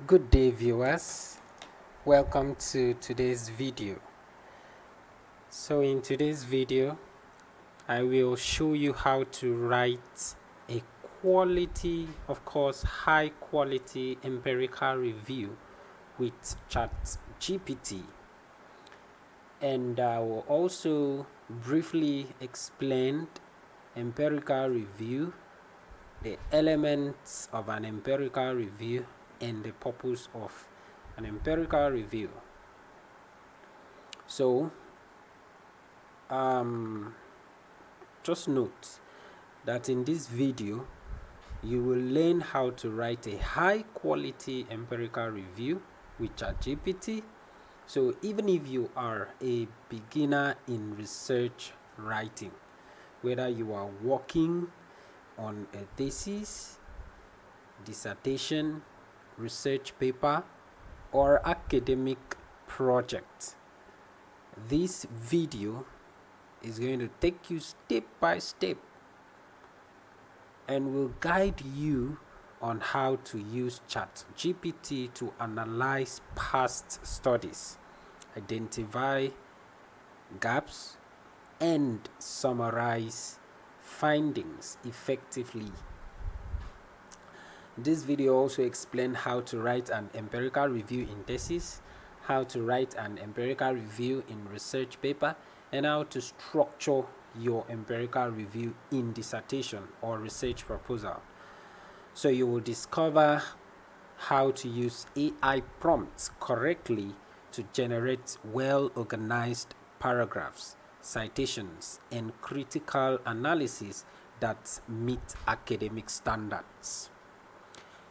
Good day, viewers. Welcome to today's video. So in today's video, I will show you how to write a quality, of course, high quality empirical review with Chatgpt. And I will also briefly explain empirical review, the elements of an empirical review, and the purpose of an empirical review. So just note that in this video you will learn how to write a high quality empirical review with ChatGPT. So even if you are a beginner in research writing, whether you are working on a thesis, dissertation, research paper, or academic project, this video is going to take you step by step and will guide you on how to use ChatGPT to analyze past studies, identify gaps, and summarize findings effectively. This video also explains how to write an empirical review in thesis, how to write an empirical review in research paper, and how to structure your empirical review in dissertation or research proposal. So you will discover how to use AI prompts correctly to generate well-organized paragraphs, citations, and critical analysis that meet academic standards.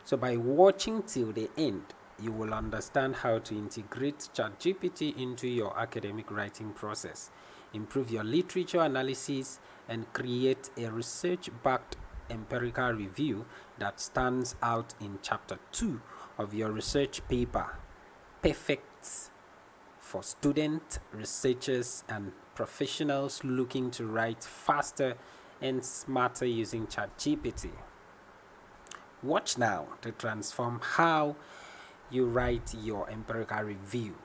So by watching till the end, you will understand how to integrate ChatGPT into your academic writing process, improve your literature analysis, and create a research-backed empirical review that stands out in Chapter 2 of your research paper, perfect for students, researchers, and professionals looking to write faster and smarter using ChatGPT. Watch now to transform how you write your empirical review.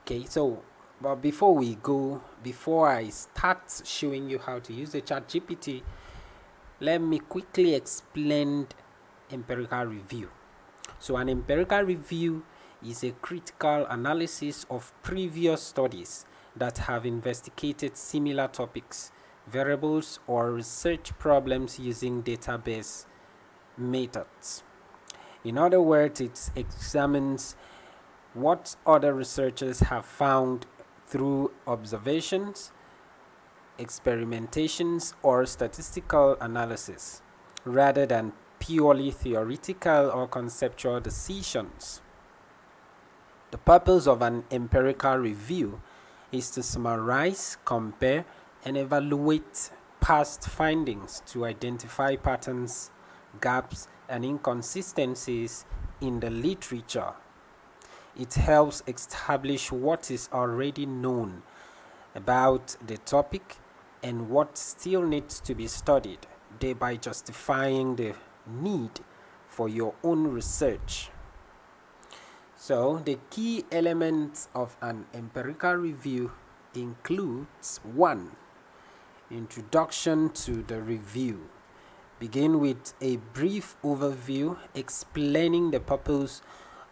Okay, so but before I start showing you how to use the ChatGPT, let me quickly explain empirical review. So an empirical review is a critical analysis of previous studies that have investigated similar topics, variables, or research problems using database methods. In other words, it examines what other researchers have found through observations, experimentations, or statistical analysis, rather than purely theoretical or conceptual decisions. The purpose of an empirical review is to summarize, compare, and evaluate past findings to identify patterns, gaps, and inconsistencies in the literature. It helps establish what is already known about the topic and what still needs to be studied, thereby justifying the need for your own research. So the key elements of an empirical review includes 1. Introduction to the review. Begin with a brief overview explaining the purpose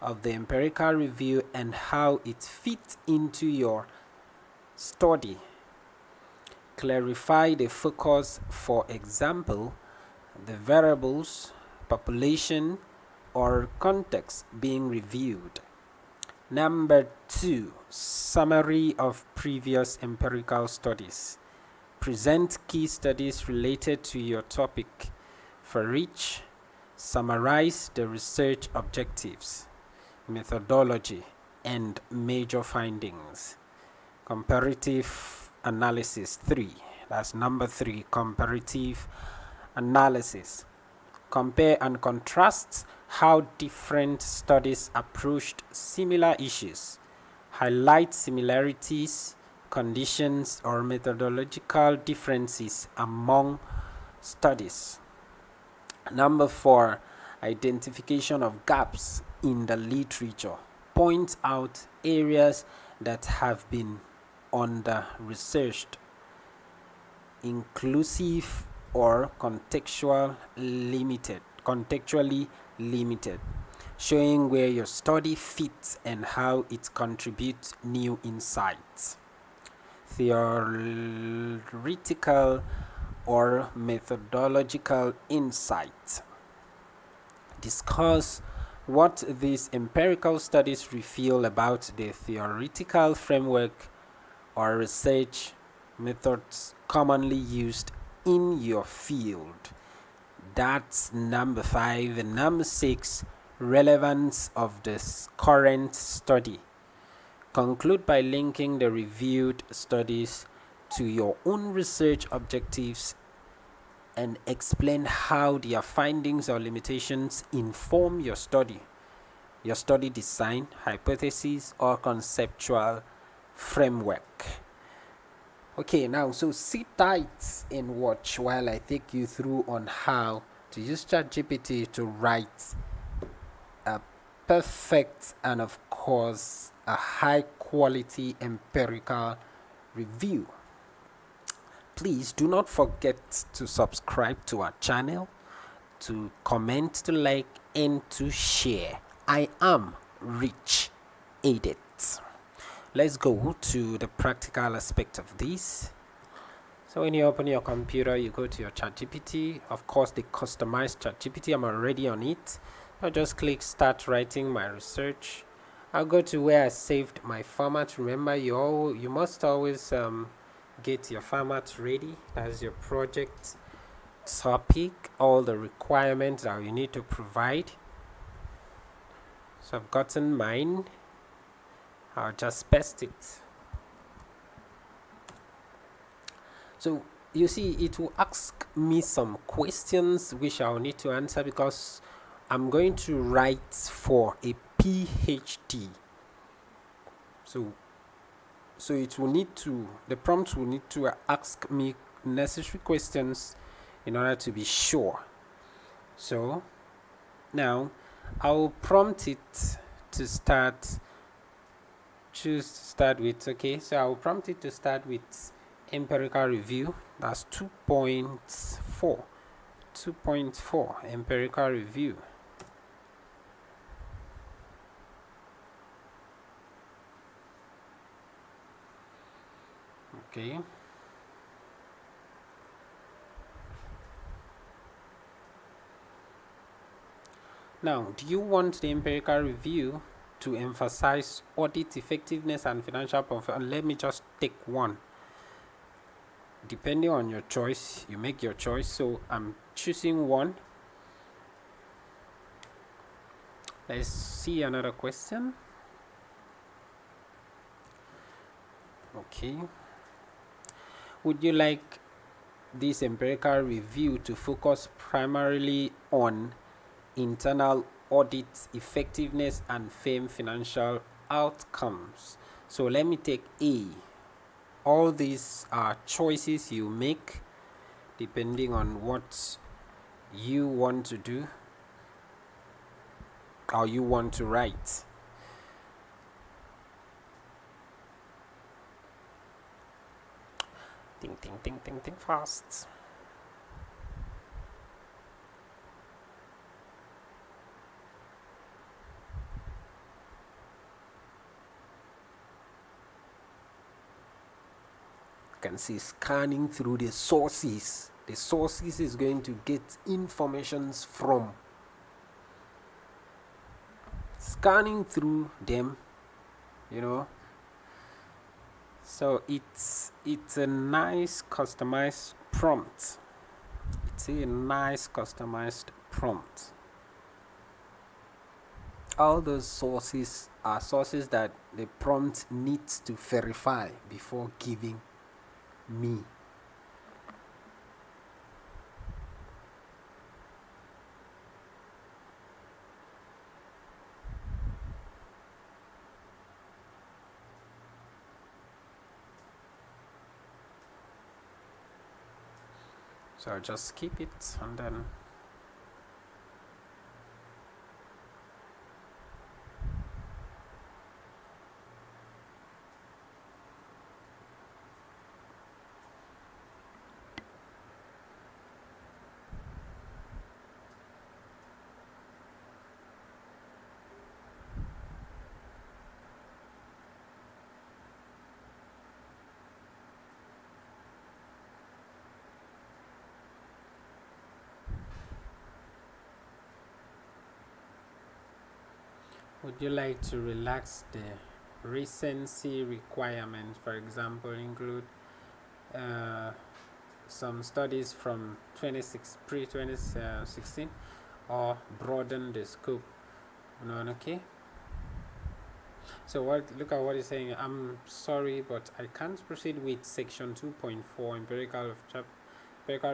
of the empirical review and how it fits into your study. Clarify the focus, for example, the variables, population, or context being reviewed. Number 2, summary of previous empirical studies. Present key studies related to your topic. For each, summarize the research objectives, methodology, and major findings. Comparative analysis 3. That's number 3, comparative analysis. Compare and contrast how different studies approached similar issues. Highlight similarities, conditions, or methodological differences among studies. Number 4, identification of gaps in the literature, point out areas that have been under-researched, inclusive or contextually limited, showing where your study fits and how it contributes new insights. Theoretical or methodological insight. Discuss what these empirical studies reveal about the theoretical framework or research methods commonly used in your field. That's number 5. And number 6, relevance of this current study. Conclude by linking the reviewed studies to your own research objectives and explain how their findings or limitations inform your study design, hypothesis, or conceptual framework. Okay, now so sit tight and watch while I take you through on how to use ChatGPT to write a perfect and of course a high quality empirical review. Please do not forget to subscribe to our channel, to comment, to like, and to share. I am Rich Aided. Let's go to the practical aspect of this. So when you open your computer, you go to your ChatGPT. Of course, the customized ChatGPT, I'm already on it. I'll just click start writing my research. I'll go to where I saved my format. Remember, you must always get your format ready. That's your project topic, all the requirements that you need to provide. So I've gotten mine. I'll just paste it. So you see, it will ask me some questions which I'll need to answer because I'm going to write for a PhD. So it will need to, the prompt will need to ask me necessary questions in order to be sure. So now I'll prompt it to start with, okay, so I'll prompt it to start with empirical review. That's 2.4 empirical review. Okay. Now, do you want the empirical review to emphasize audit effectiveness and financial performance? Let me just take one. Depending on your choice, you make your choice. So I'm choosing one. Let's see another question. Okay. Would you like this empirical review to focus primarily on internal audit effectiveness and firm financial outcomes? So let me take A. All these are choices you make depending on what you want to do or you want to write. Think fast. Can see scanning through the sources. The sources is going to get informations from. Scanning through them, So it's a nice customized prompt. All those sources are sources that the prompt needs to verify before giving me. So I'll just keep it and then Would you like to relax the recency requirement? For example, include some studies from pre-2016 or broaden the scope. Okay. So look at what he's saying. I'm sorry, but I can't proceed with section 2.4 empirical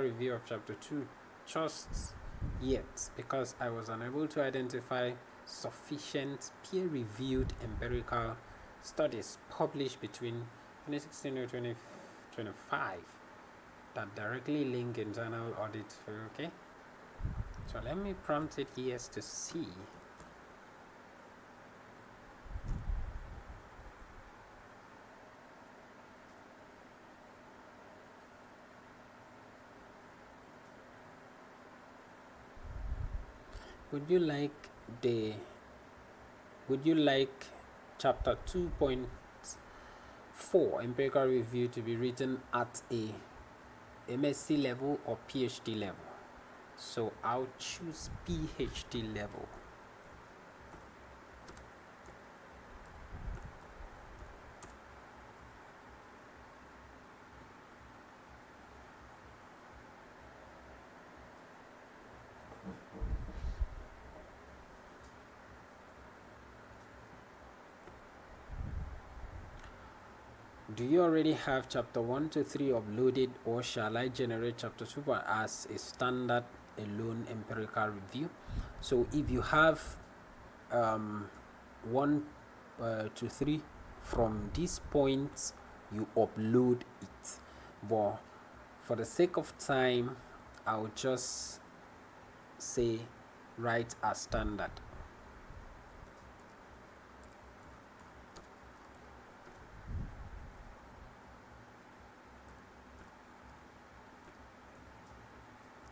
review of chapter 2 just yet because I was unable to identify sufficient peer-reviewed empirical studies published between 2016 and 2025 that directly link internal audit. Okay, so let me prompt it yes to see. Would you like chapter 2.4 empirical review to be written at a MSc level or PhD level? So I'll choose PhD level. Do you already have chapter 1 to 3 uploaded, or shall I generate chapter 2 as a standard alone empirical review? So if you have 1 to 3 from this point, you upload it, but for the sake of time I'll just say write as standard.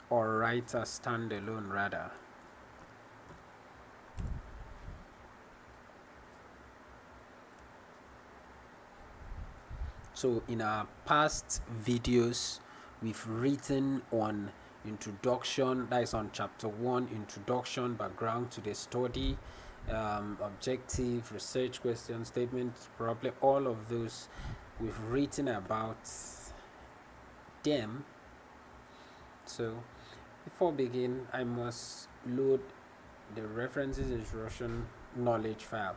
Or write as standalone rather. So in our past videos we've written on introduction, that is on chapter 1, introduction, background to the study, objective, research question, statement, problem, all of those we've written about them. So before begin, I must load the references instruction knowledge file.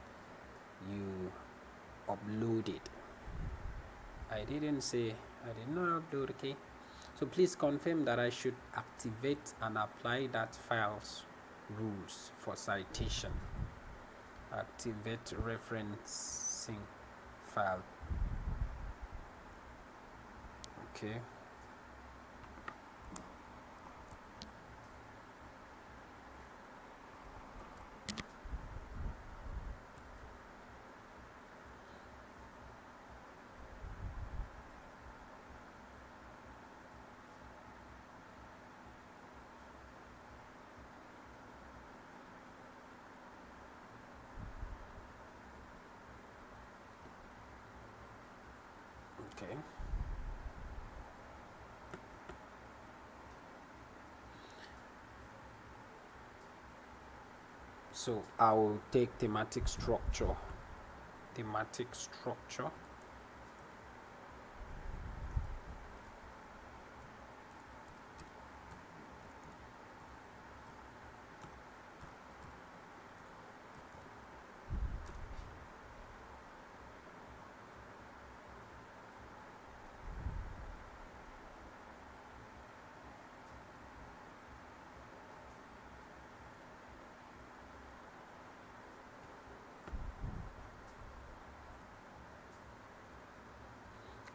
You upload it. I didn't say I did not upload. Okay, so please confirm that I should activate and apply that file's rules for citation. Activate referencing file. Okay. Okay. So I will take thematic structure.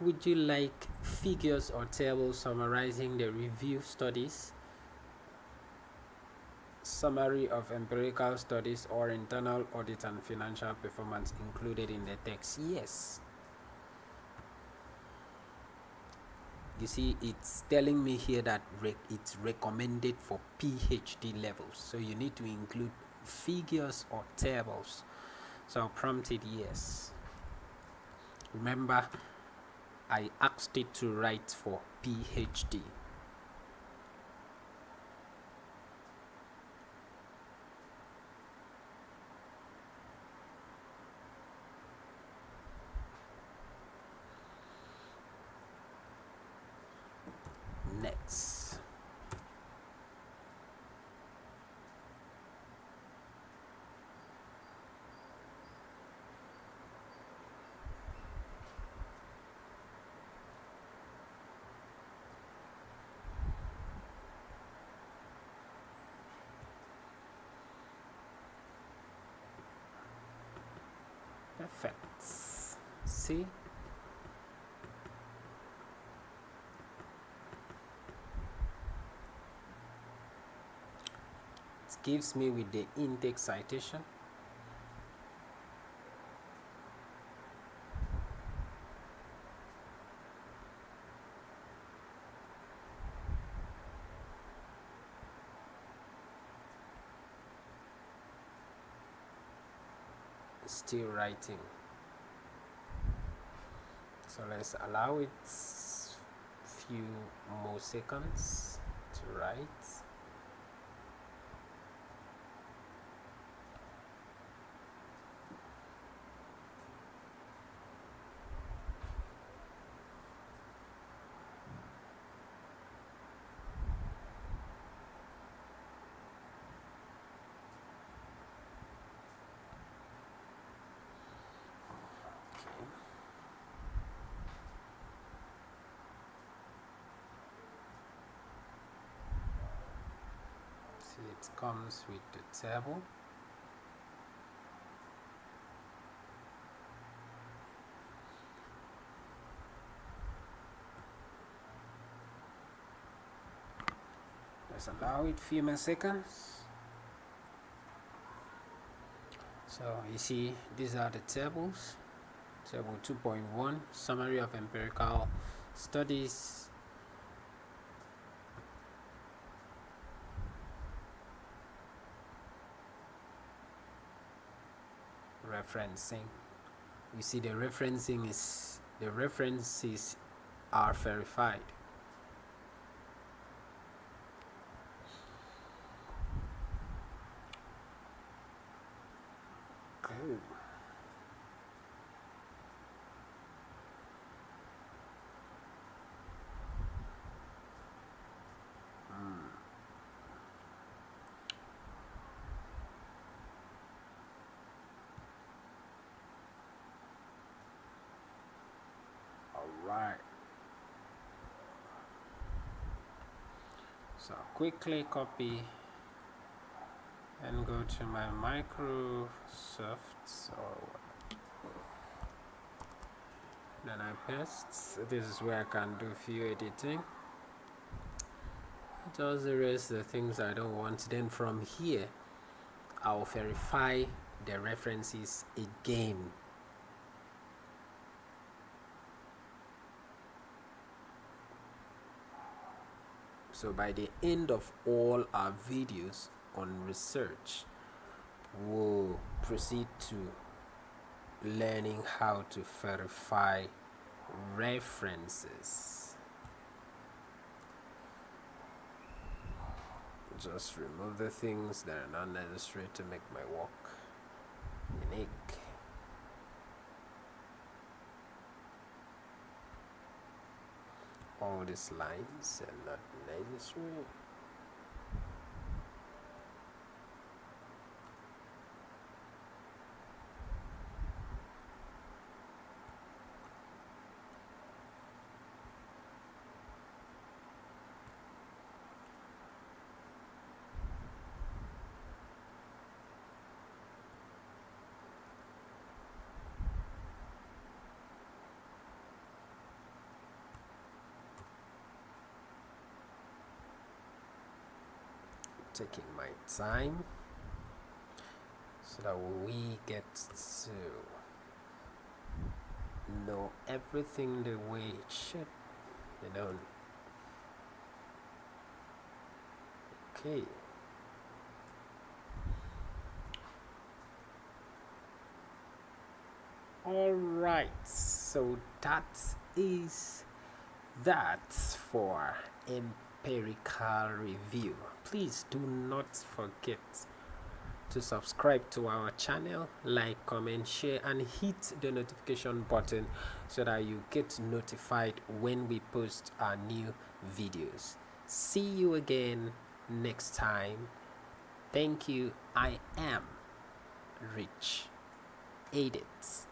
Would you like figures or tables summarizing the review studies, summary of empirical studies, or internal audit and financial performance included in the text? Yes. You see, it's telling me here that it's recommended for PhD levels, so you need to include figures or tables. So I'll prompt it yes. Remember, I asked it to write for PhD. perfect. See, it gives me with the intake citation. Still writing, so let's allow it few more seconds to write. See, it comes with the table. Let's allow it few more seconds. So you see, these are the tables. Table 2.1, summary of empirical studies. Referencing. You see, the references are verified. Good. Alright. So quickly copy and go to my Microsoft, then I paste. This is where I can do few editing. Just erase the things I don't want. Then from here I'll verify the references again. So by the end of all our videos on research, we'll proceed to learning how to verify references. Just remove the things that are not necessary to make my work unique. All these lines are not necessary. Taking my time so that we get to know everything the way it should, Okay. Alright, so that is that for empirical review. Please do not forget to subscribe to our channel, like, comment, share, and hit the notification button so that you get notified when we post our new videos. See you again next time. Thank you. I am Rich Edits.